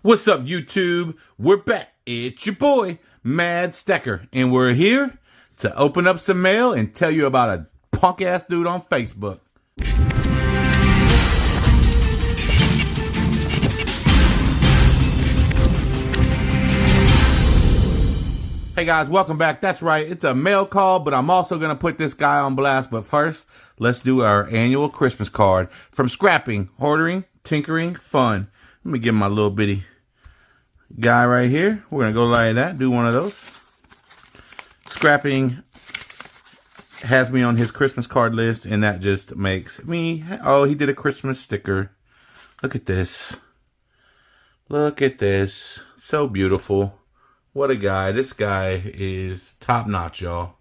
What's up, YouTube? We're back. It's your boy, themaddstacker, and we're here to open up some mail and tell you about a punk-ass dude on Facebook. Hey guys, welcome back. That's right, it's a mail call, but I'm also going to put this guy on blast. But first, let's do our annual Christmas card. From scrapping, hoarding, tinkering, fun. Let me give him my little bitty guy right here. We're going to go like that, do one of those. Scrapping has me on his Christmas card list, and that just makes me, oh, he did a Christmas sticker. Look at this. Look at this. So beautiful. What a guy. This guy is top notch, y'all.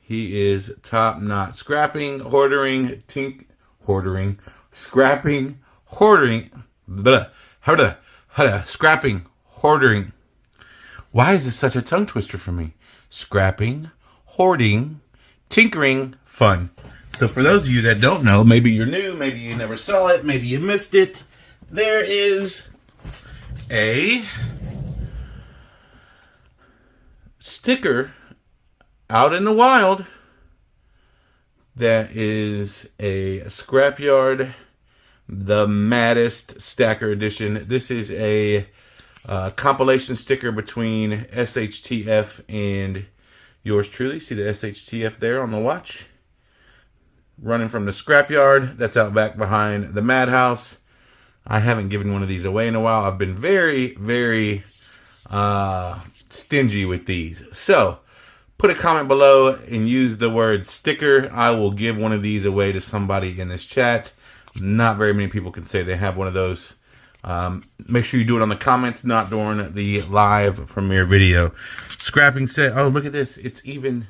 He is top notch. Scrapping, hoarding, scrapping, hoarding, scrapping, hoarding. Why is this such a tongue twister for me? Scrapping, hoarding, tinkering, fun. So for those of you that don't know, maybe you're new, maybe you never saw it, maybe you missed it, there is a sticker out in the wild that is a Scrapyard The Maddest Stacker edition. This is a compilation sticker between SHTF and yours truly. See the SHTF there on the watch? Running from the scrapyard that's out back behind the madhouse. I haven't given one of these away in a while. I've been very, very stingy with these. So put a comment below and use the word sticker. I will give one of these away to somebody in this chat. Not very many people can say they have one of those. Make sure you do it on the comments, not during the live premiere video. Scrapping set. Oh, look at this. It's even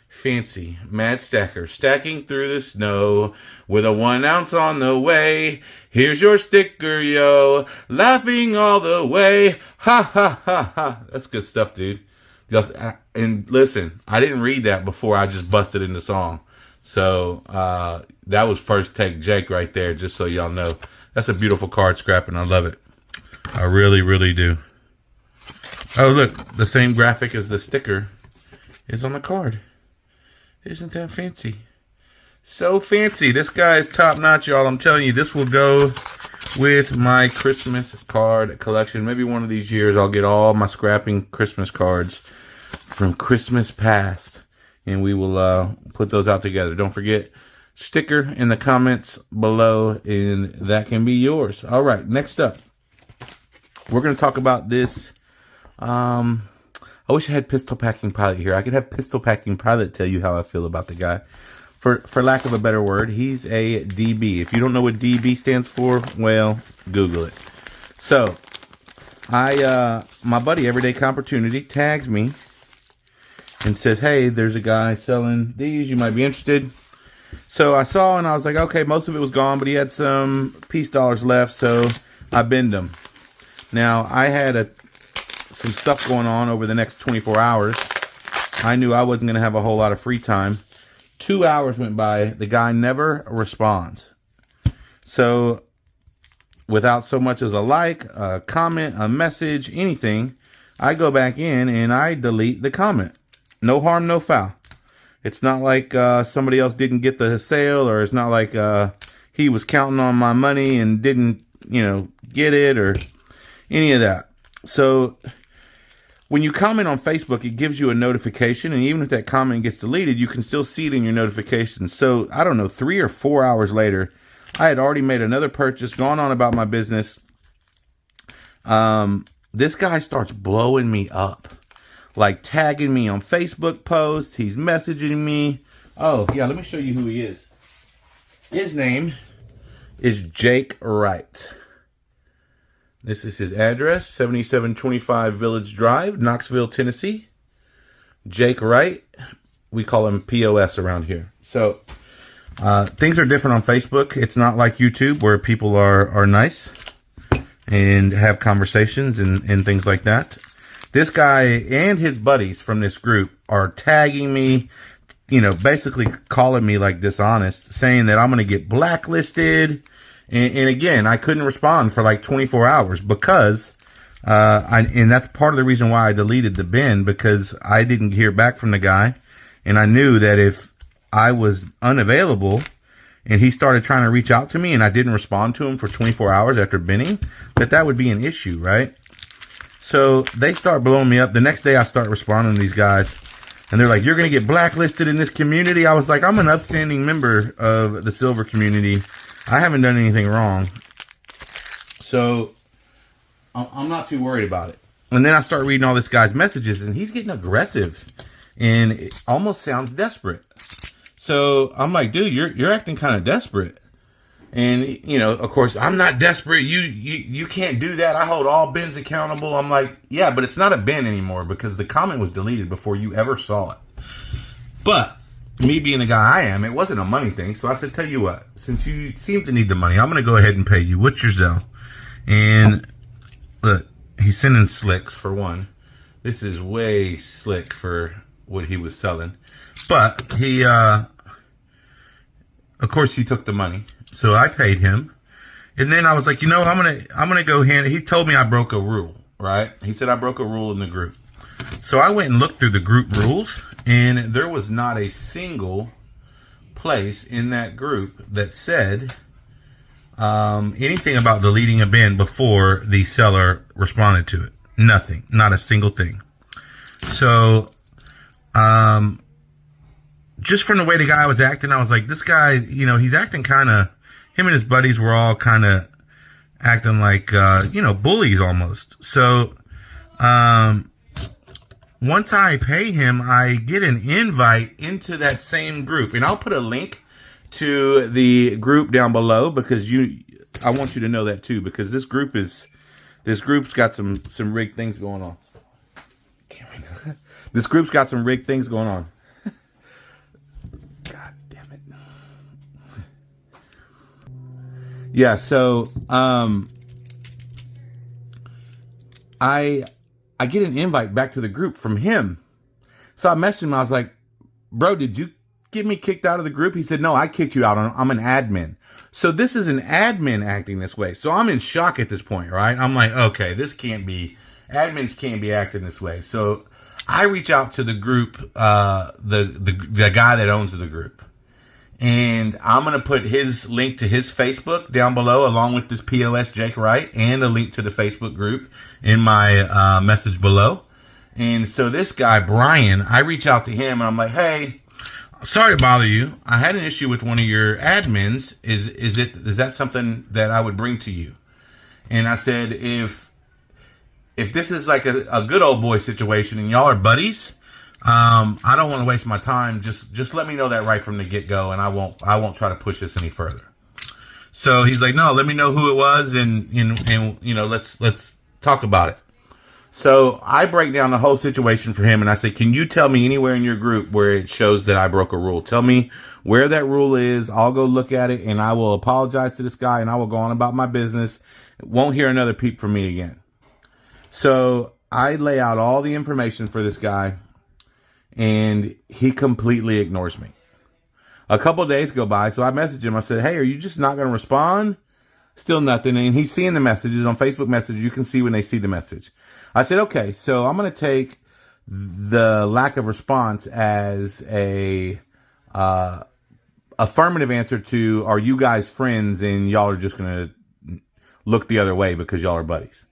fancy. Mad Stacker. Stacking through the snow with a 1 ounce on the way. Here's your sticker, yo. Laughing all the way. Ha, ha, ha, ha. That's good stuff, dude. And listen, I didn't read that before I just busted into song. So, that was first take Jake right there, just so y'all know. That's a beautiful card, Scrapping. I love it. I really, really do. Oh, look. The same graphic as the sticker is on the card. Isn't that fancy? So fancy. This guy is top notch, y'all. I'm telling you, this will go with my Christmas card collection. Maybe one of these years I'll get all my Scrapping Christmas cards from Christmas past, and we will put those out together. Don't forget, sticker in the comments below, and that can be yours. All right, next up, we're going to talk about this. I wish I had Pistol Packing Pilot here. I could have Pistol Packing Pilot tell you how I feel about the guy. For lack of a better word, he's a DB. If you don't know what DB stands for, well, Google it. So, my buddy Everyday Comportunity tags me and says, hey, there's a guy selling these. You might be interested. So I saw and I was like, okay, most of it was gone, but he had some peace dollars left, so I binned them. Now, I had some stuff going on over the next 24 hours. I knew I wasn't going to have a whole lot of free time. 2 hours went by. The guy never responds. So, without so much as a like, a comment, a message, anything, I go back in and I delete the comment. No harm, no foul. It's not like somebody else didn't get the sale, or it's not like he was counting on my money and didn't, get it, or any of that. So, when you comment on Facebook, it gives you a notification, and even if that comment gets deleted, you can still see it in your notifications. So, I don't know, 3 or 4 hours later, I had already made another purchase, gone on about my business. This guy starts blowing me up, like tagging me on Facebook posts. He's messaging me. Oh, yeah, let me show you who he is. His name is Jake Wright. This is his address, 7725 Village Drive, Knoxville, Tennessee. Jake Wright. We call him POS around here. So, things are different on Facebook. It's not like YouTube where people are nice and have conversations and things like that. This guy and his buddies from this group are tagging me, basically calling me like dishonest, saying that I'm going to get blacklisted And again, I couldn't respond for like 24 hours because, and that's part of the reason why I deleted the bin, because I didn't hear back from the guy. And I knew that if I was unavailable and he started trying to reach out to me and I didn't respond to him for 24 hours after binning, that would be an issue, right? So they start blowing me up. The next day I start responding to these guys and they're like, you're going to get blacklisted in this community. I was like, I'm an upstanding member of the silver community. I haven't done anything wrong. So I'm not too worried about it. And then I start reading all this guy's messages and he's getting aggressive and it almost sounds desperate. So I'm like, dude, you're acting kind of desperate. And, you know, of course, I'm not desperate. You can't do that. I hold all bins accountable. I'm like, yeah, but it's not a bin anymore because the comment was deleted before you ever saw it. But me being the guy I am, it wasn't a money thing. So I said, tell you what, since you seem to need the money, I'm going to go ahead and pay you. What's your Zelle? And look, he's sending slicks for one. This is way slick for what he was selling. But he, of course, he took the money. So I paid him. And then I was like, you know, I'm gonna go he told me I broke a rule, right? He said I broke a rule in the group. So I went and looked through the group rules, and there was not a single place in that group that said anything about deleting a bin before the seller responded to it. Nothing. Not a single thing. So, just from the way the guy was acting, I was like, this guy, you know, he's acting kind of, him and his buddies were all kind of acting like, you know, bullies almost. So, once I pay him, I get an invite into that same group. And I'll put a link to the group down below because I want you to know that too, because this group's got some rigged things going on. This group's got some rigged things going on. God damn it. Yeah, so I get an invite back to the group from him. So I messaged him. I was like, bro, did you get me kicked out of the group? He said, no, I kicked you out. I'm an admin. So this is an admin acting this way. So I'm in shock at this point, right? I'm like, okay, admins can't be acting this way. So I reach out to the group, the guy that owns the group. And I'm going to put his link to his Facebook down below, along with this POS Jake Wright, and a link to the Facebook group in my message below. And so this guy, Brian, I reach out to him and I'm like, hey, sorry to bother you. I had an issue with one of your admins. Is that something that I would bring to you? And I said, if this is like a good old boy situation and y'all are buddies, I don't want to waste my time. Just let me know that right from the get-go, and I won't try to push this any further. So he's like, no, let me know who it was, and you know, let's talk about it. So I break down the whole situation for him, and I say, can you tell me anywhere in your group where it shows that I broke a rule? Tell me where that rule is. I'll go look at it, and I will apologize to this guy, and I will go on about my business. Won't hear another peep from me again. So I lay out all the information for this guy, and he completely ignores me. A couple of days go by, so I message him. I said, hey, are you just not going to respond? Still nothing. And he's seeing the messages on Facebook Messenger. You can see when they see the message. I said, okay, so I'm going to take the lack of response as a affirmative answer to, are you guys friends and y'all are just going to look the other way because y'all are buddies?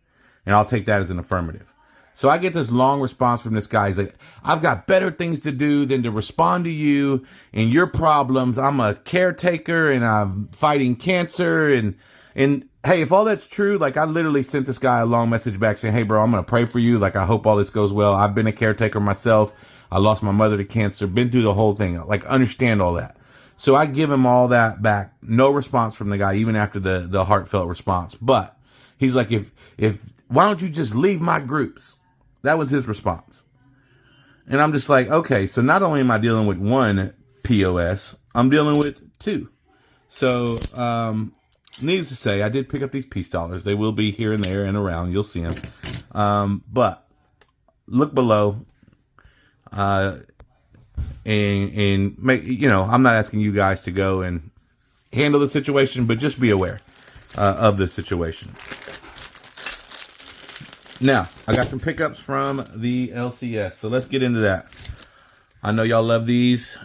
And I'll take that as an affirmative. So I get this long response from this guy. He's like, I've got better things to do than to respond to you and your problems. I'm a caretaker and I'm fighting cancer. And hey, if all that's true, like I literally sent this guy a long message back saying, hey bro, I'm going to pray for you. Like, I hope all this goes well. I've been a caretaker myself. I lost my mother to cancer, been through the whole thing. Like, understand all that. So I give him all that back. No response from the guy, even after the heartfelt response. But he's like, if why don't you just leave my groups? That was his response. And I'm just like, okay, so not only am I dealing with one POS, I'm dealing with two. So, needless to say, I did pick up these peace dollars. They will be here and there and around. You'll see them. But look below, and make, you know, I'm not asking you guys to go and handle the situation, but just be aware. of this situation. Now, I got some pickups from the LCS, so let's get into that. I know y'all love these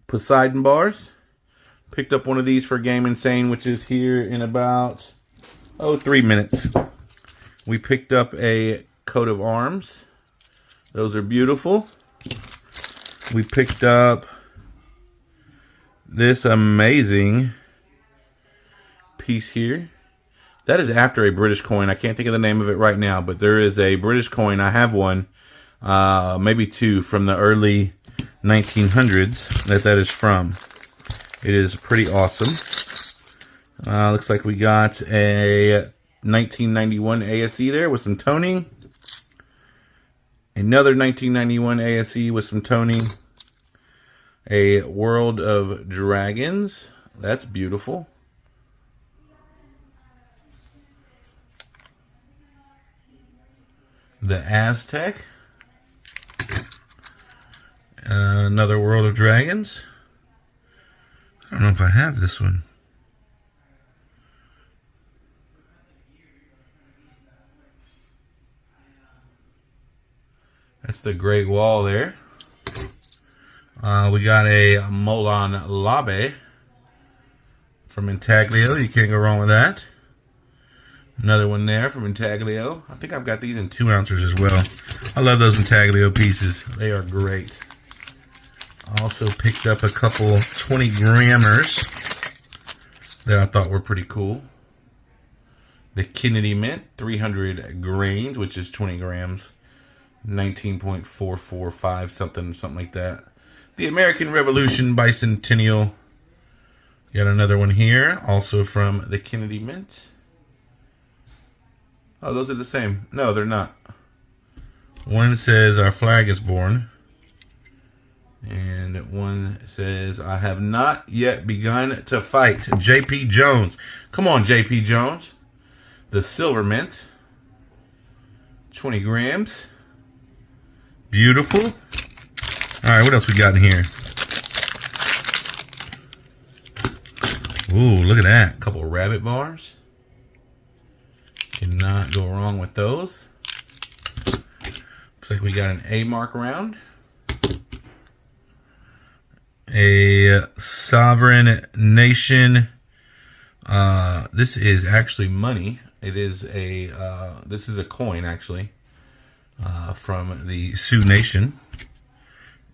Poseidon bars. Picked up one of these for Game Insane, which is here in about, 3 minutes. We picked up a coat of arms. Those are beautiful. We picked up this amazing piece here. That is after a British coin. I can't think of the name of it right now, but there is a British coin. I have one, maybe two, from the early 1900s that is from. It is pretty awesome. Looks like we got a 1991 ASE there with some toning. Another 1991 ASE with some toning. A World of Dragons. That's beautiful. The Aztec. Another World of Dragons. I don't know if I have this one. That's the Great Wall there. We got a Molon Labe from Intaglio. You can't go wrong with that. Another one there from Intaglio. I think I've got these in 2 ounces as well. I love those Intaglio pieces. They are great. I also picked up a couple 20 grammers that I thought were pretty cool. The Kennedy Mint, 300 grains, which is 20 grams. 19.445, something like that. The American Revolution Bicentennial. Got another one here, also from the Kennedy Mint. Oh, those are the same. No, they're not. One says our flag is born. And one says, I have not yet begun to fight. JP Jones. Come on, JP Jones. The Silver Mint. 20 grams. Beautiful. All right, what else we got in here? Ooh, look at that. A couple of rabbit bars. Cannot go wrong with those. Looks like we got an A mark round. A sovereign nation. This is actually money. It is a this is a coin actually from the Sioux Nation,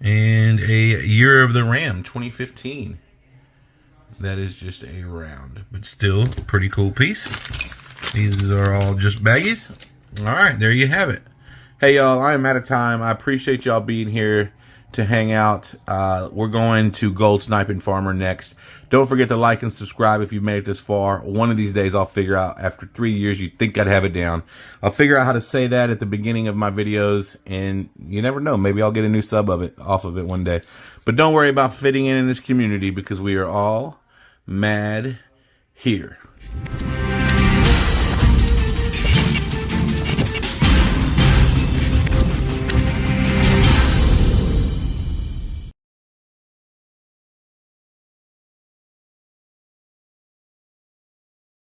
and a Year of the Ram 2015. That is just a round, but still a pretty cool piece. These are all just baggies. All right, there you have it. Hey y'all, I am out of time. I appreciate y'all being here to hang out. We're going to Gold Sniping Farmer next. Don't forget to like and subscribe if you've made it this far. One of these days I'll figure out, after 3 years, you'd think I'd have it down. I'll figure out how to say that at the beginning of my videos, and you never know, maybe I'll get a new sub off of it one day. But don't worry about fitting in this community, because we are all mad here.